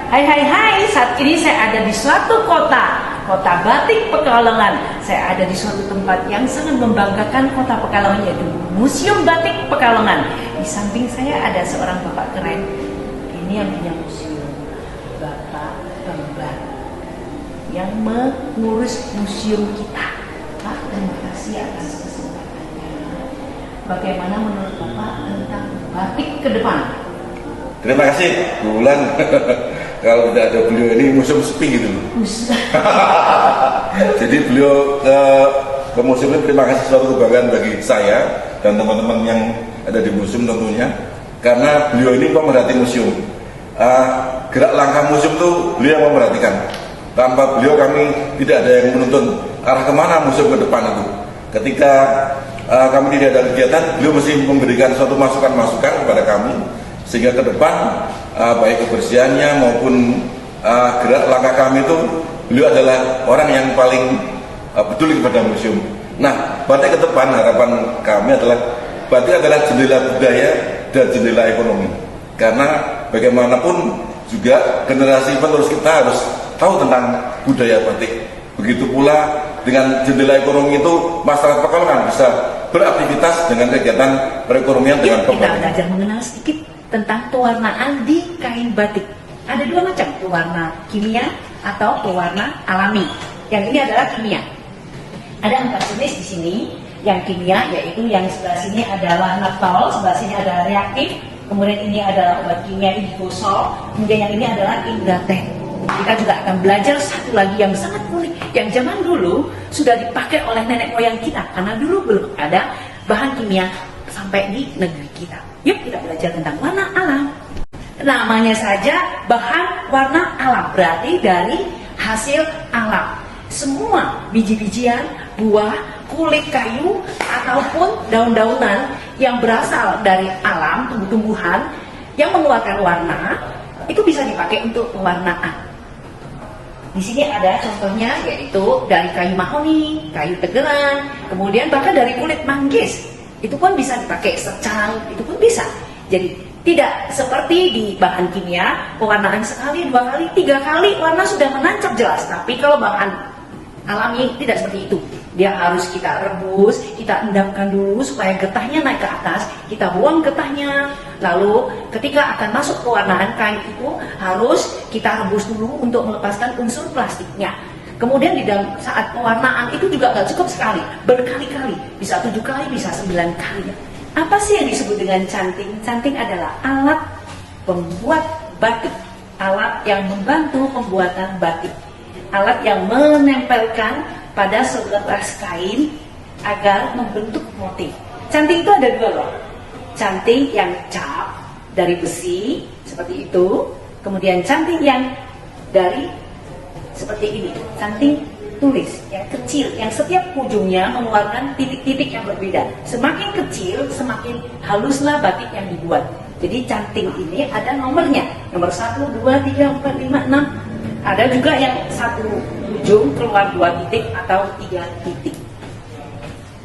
Hai, saat ini saya ada di suatu kota batik Pekalongan. Saya ada di suatu tempat yang sangat membanggakan kota Pekalongan, yaitu Museum Batik Pekalongan. Di samping saya ada seorang bapak keren. Ini yang punya museum, Bapak Bambang, yang mengurus museum kita. Pak, terima kasih atas kesempatannya. Bagaimana menurut Bapak tentang batik ke depan? Terima kasih, Bulan. Kalau tidak ada beliau ini museum sepi gitu. Jadi beliau ke museum ini terima kasih, suatu kebanggaan bagi saya dan teman-teman yang ada di museum tentunya. Karena beliau ini pemerhati museum. Gerak langkah museum itu beliau yang memerhatikan. Tanpa beliau kami tidak ada yang menuntun arah kemana museum ke depan itu. Ketika kami tidak ada kegiatan, beliau mesti memberikan suatu masukan-masukan kepada kami, sehingga ke depan baik kebersihannya maupun gerak langkah kami itu, beliau adalah orang yang paling peduli kepada museum. Nah, batik ke depan harapan kami adalah batik adalah jendela budaya dan jendela ekonomi. Karena bagaimanapun juga generasi penerus kita harus tahu tentang budaya batik. Begitu pula dengan jendela ekonomi itu, masyarakat Pekalongan bisa beraktivitas dengan kegiatan perekonomian dengan kita belajar mengenal sedikit tentang pewarnaan di kain batik. Ada dua macam, pewarna kimia atau pewarna alami. Yang ini adalah kimia. Ada 4 jenis di sini. Yang kimia yaitu yang sebelah sini adalah naftol, sebelah sini adalah reaktif, kemudian ini adalah obat kimia indigosol, kemudian yang ini adalah indaten. Kita juga akan belajar satu lagi yang sangat unik, yang zaman dulu sudah dipakai oleh nenek moyang kita, karena dulu belum ada bahan kimia sampai di negeri kita. Yuk kita belajar tentang warna alam. Namanya saja bahan warna alam, berarti dari hasil alam. Semua biji-bijian, buah, kulit kayu, ataupun daun-daunan yang berasal dari alam, tumbuh-tumbuhan yang mengeluarkan warna, itu bisa dipakai untuk pewarnaan. Di sini ada contohnya, yaitu dari kayu mahoni, kayu tegeran, kemudian bahkan dari kulit manggis. Itu pun bisa dipakai secang, itu pun bisa. Jadi tidak seperti di bahan kimia, pewarnaan sekali, 2 kali, 3 kali warna sudah menancap jelas. Tapi kalau bahan alami tidak seperti itu. Dia harus kita rebus, kita endapkan dulu supaya getahnya naik ke atas, kita buang getahnya. Lalu ketika akan masuk pewarnaan kain itu harus kita rebus dulu untuk melepaskan unsur plastiknya. Kemudian di dalam saat pewarnaan itu juga nggak cukup sekali, berkali-kali, bisa 7 kali, bisa 9 kali. Apa sih yang disebut dengan canting? Canting adalah alat pembuat batik, alat yang membantu pembuatan batik, alat yang menempelkan pada sebelas kain agar membentuk motif. Canting itu ada 2 loh. Canting yang cap dari besi seperti itu, kemudian canting yang dari seperti ini, canting tulis yang kecil, yang setiap ujungnya mengeluarkan titik-titik yang berbeda. Semakin kecil, semakin haluslah batik yang dibuat. Jadi canting ini ada nomornya, nomor 1, 2, 3, 4, 5, 6. Ada juga yang satu ujung keluar 2 titik atau 3 titik.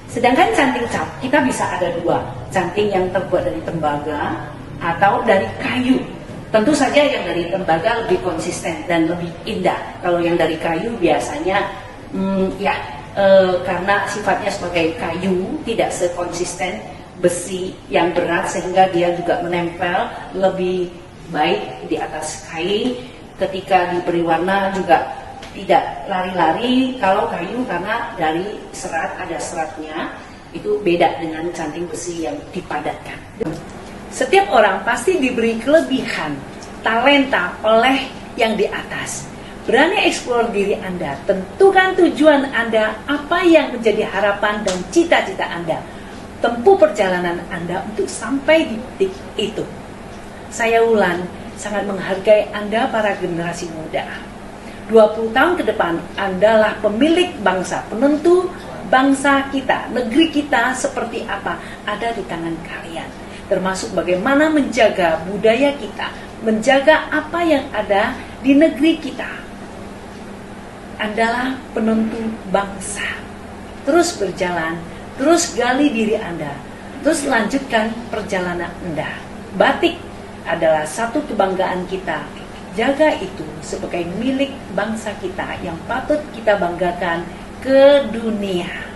Sedangkan canting cap kita bisa ada 2, canting yang terbuat dari tembaga atau dari kayu. Tentu saja yang dari tembaga lebih konsisten dan lebih indah. Kalau yang dari kayu biasanya karena sifatnya sebagai kayu tidak sekonsisten besi yang berat, sehingga dia juga menempel lebih baik di atas kain. Ketika diberi warna juga tidak lari-lari. Kalau kayu karena dari serat, ada seratnya, itu beda dengan canting besi yang dipadatkan. Setiap orang pasti diberi kelebihan, talenta oleh yang di atas. Berani eksplor diri Anda, tentukan tujuan Anda, apa yang menjadi harapan dan cita-cita Anda. Tempuh perjalanan Anda untuk sampai di titik itu. Saya Wulan sangat menghargai Anda para generasi muda. 20 tahun ke depan Anda lah pemilik bangsa, penentu bangsa kita, negeri kita seperti apa ada di tangan kalian. Termasuk bagaimana menjaga budaya kita, menjaga apa yang ada di negeri kita. Andalah penentu bangsa. Terus berjalan, terus gali diri Anda, terus lanjutkan perjalanan Anda. Batik adalah satu kebanggaan kita, jaga itu sebagai milik bangsa kita yang patut kita banggakan ke dunia.